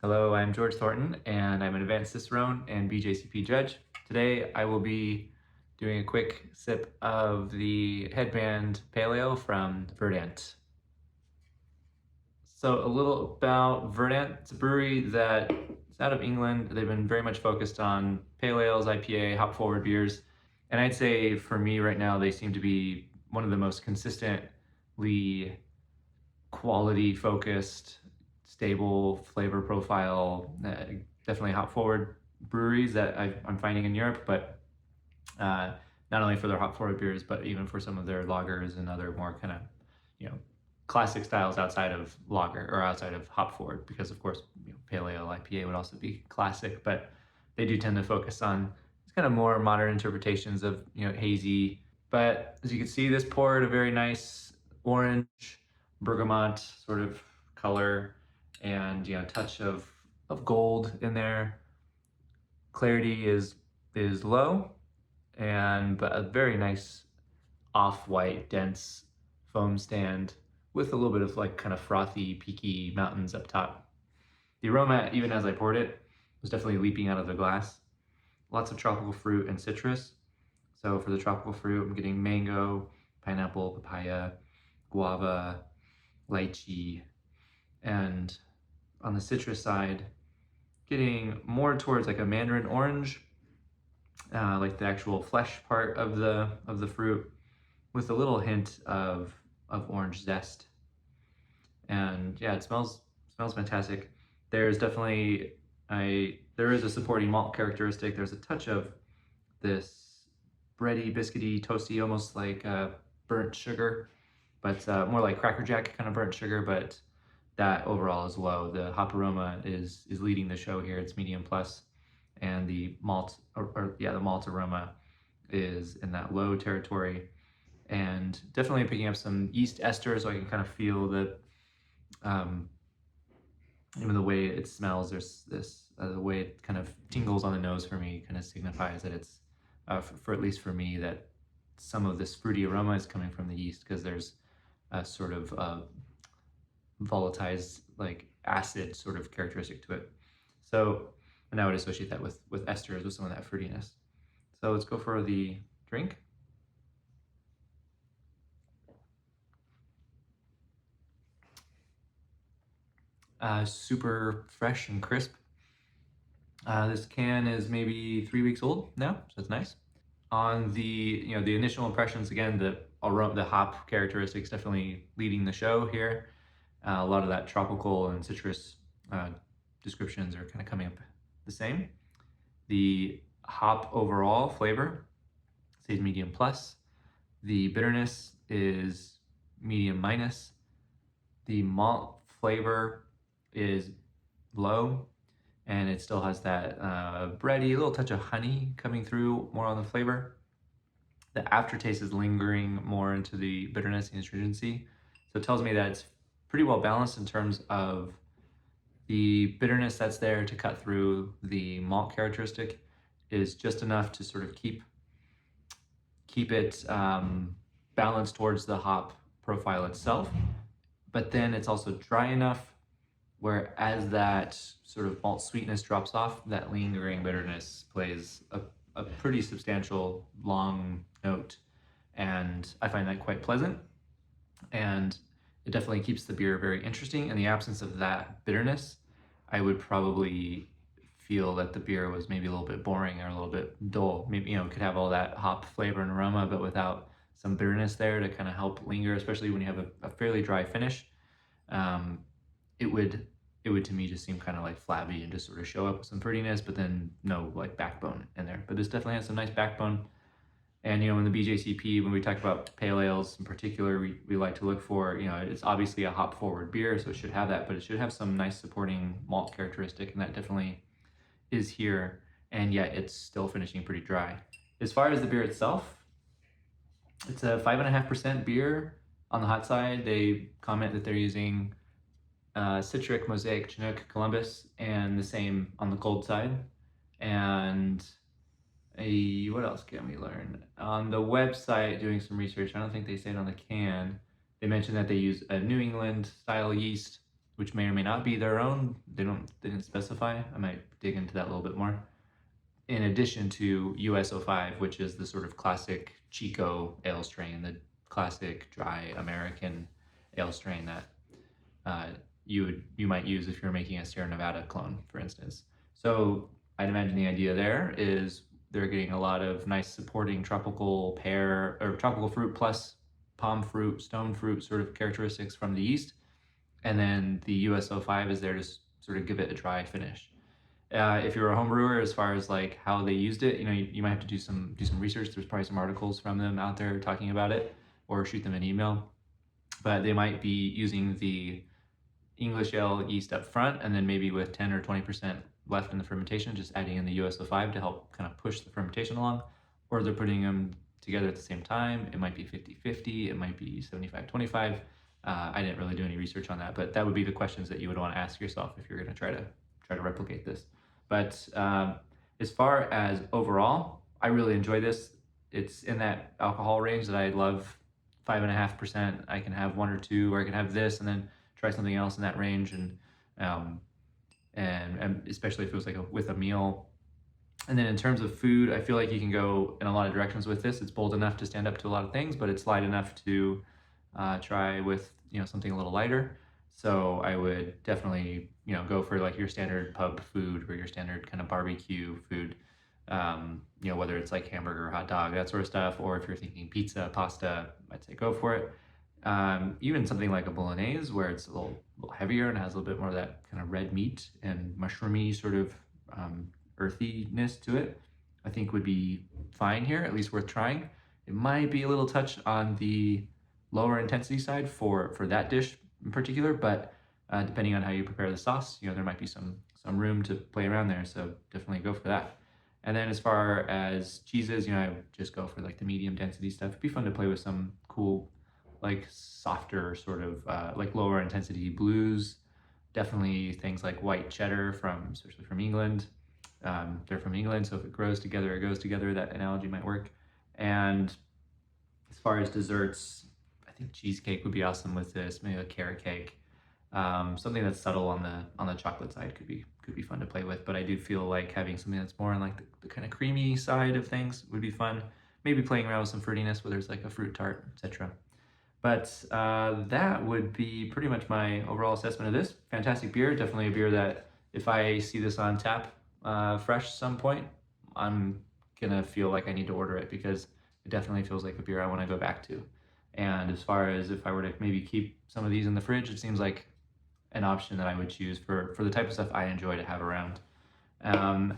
Hello, I'm George Thornton, and I'm an advanced Cicerone and BJCP judge. Today, I will be doing a quick sip of the Headband Pale Ale from Verdant. So, a little about Verdant. It's a brewery that is out of England. They've been very much focused on pale ales, IPA, hop forward beers. And I'd say for me right now, they seem to be one of the most consistently quality focused, stable flavor profile, definitely hop forward breweries that I'm finding in Europe, but uh, not only for their hop forward beers, but even for some of their lagers and other more kind of, you know, classic styles outside of lager or outside of hop forward, because of course, pale ale, IPA would also be classic, but they do tend to focus on kind of more modern interpretations of, hazy. But as you can see, this poured a very nice orange bergamot sort of color, and touch of gold in there. Clarity is low, and but a very nice off-white dense foam stand with a little bit of like kind of frothy peaky mountains up top. The aroma, even as I poured it, was definitely leaping out of the glass. Lots of tropical fruit and citrus. So for the tropical fruit, I'm getting mango, pineapple, papaya, guava, lychee, and on the citrus side, getting more towards like a mandarin orange, like the actual flesh part of the fruit, with a little hint of orange zest. And yeah, it smells fantastic. There's definitely there is a supporting malt characteristic. There's a touch of this bready, biscuity, toasty, almost like burnt sugar, but more like Cracker Jack kind of burnt sugar. But that overall is low. The hop aroma is leading the show here. It's medium plus, and the malt the malt aroma is in that low territory, and definitely picking up some yeast ester, so I can kind of feel that. Um, Even the way it smells, there's this the way it kind of tingles on the nose for me kind of signifies that it's for at least for me, that some of this fruity aroma is coming from the yeast, because there's a sort of volatilized like acid sort of characteristic to it. So, and I would associate that with esters, with some of that fruitiness. So let's go for the drink. Super fresh and crisp. This can is maybe 3 weeks old now, so that's nice. On the initial impressions, again, the hop characteristics definitely leading the show here. A lot of that tropical and citrus uh, descriptions are kind of coming up the same. The hop overall flavor stays medium plus. The bitterness is medium minus. The malt flavor is low, and it still has that bready little touch of honey coming through more on the flavor. The aftertaste is lingering more into the bitterness and astringency. So it tells me that it's pretty well balanced in terms of the bitterness that's there to cut through the malt characteristic is just enough to sort of keep it balanced towards the hop profile itself. But then it's also dry enough where, as that sort of malt sweetness drops off, that lingering bitterness plays a pretty substantial long note. And I find that quite pleasant. And it definitely keeps the beer very interesting. In the absence of that bitterness, I would probably feel that the beer was maybe a little bit boring or a little bit dull. Maybe, it could have all that hop flavor and aroma, but without some bitterness there to kind of help linger, especially when you have a fairly dry finish. Um, it would to me just seem kind of like flabby and just sort of show up with some prettiness, but then no like backbone in there. But this definitely has some nice backbone. And in the BJCP, when we talk about pale ales in particular, we like to look for, it's obviously a hop forward beer, so it should have that, but it should have some nice supporting malt characteristic, and that definitely is here. And yet it's still finishing pretty dry. As far as the beer itself, it's a 5.5% beer. On the hot side, they comment that they're using Citric, Mosaic, Chinook, Columbus, and the same on the cold side. And what else can we learn? On the website, doing some research, I don't think they say it on the can. They mentioned that they use a New England style yeast, which may or may not be their own. They didn't specify. I might dig into that a little bit more. In addition to US-05, which is the sort of classic Chico ale strain, the classic dry American ale strain that you might use if you're making a Sierra Nevada clone, for instance. So I'd imagine the idea there is they're getting a lot of nice supporting tropical pear or tropical fruit plus palm fruit, stone fruit sort of characteristics from the yeast, and then the US-05 is there to sort of give it a dry finish. If you're a home brewer, as far as like how they used it, you might have to do some research. There's probably some articles from them out there talking about it, or shoot them an email. But they might be using the English ale yeast up front, and then maybe with 10 or 20% left in the fermentation, just adding in the US-05 to help kind of push the fermentation along. Or they're putting them together at the same time. It might be 50-50, it might be 75-25. I didn't really do any research on that, but that would be the questions that you would want to ask yourself if you're going to try to replicate this. But as far as overall, I really enjoy this. It's in that alcohol range that I love. 5.5%. I can have one or two, or I can have this and then try something else in that range, and especially if it was like with a meal. And then in terms of food, I feel like you can go in a lot of directions with this. It's bold enough to stand up to a lot of things, but it's light enough to try with something a little lighter. So I would definitely go for like your standard pub food or your standard kind of barbecue food. Whether it's like hamburger, hot dog, that sort of stuff, or if you're thinking pizza, pasta, I'd say go for it. Even something like a bolognese, where it's a little heavier and has a little bit more of that kind of red meat and mushroomy sort of earthiness to it, I think would be fine here, at least worth trying. It might be a little touch on the lower intensity side for that dish in particular, but depending on how you prepare the sauce, there might be some room to play around there. So definitely go for that. And then as far as cheeses, I would just go for like the medium density stuff. It'd be fun to play with some cool, like softer sort of like lower intensity blues. Definitely things like white cheddar especially from England. They're from England, so if it grows together, it goes together. That analogy might work. And as far as desserts, I think cheesecake would be awesome with this. Maybe a carrot cake. Something that's subtle on the chocolate side could be fun to play with, but I do feel like having something that's more on like the kind of creamy side of things would be fun. Maybe playing around with some fruitiness, whether it's like a fruit tart, etc. But that would be pretty much my overall assessment of this. Fantastic beer, definitely a beer that if I see this on tap fresh some point, I'm gonna feel like I need to order it, because it definitely feels like a beer I want to go back to. And as far as if I were to maybe keep some of these in the fridge, it seems like an option that I would choose for the type of stuff I enjoy to have around. And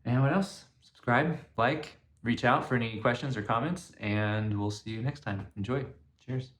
what else? Subscribe, like, reach out for any questions or comments, and we'll see you next time. Enjoy. Cheers.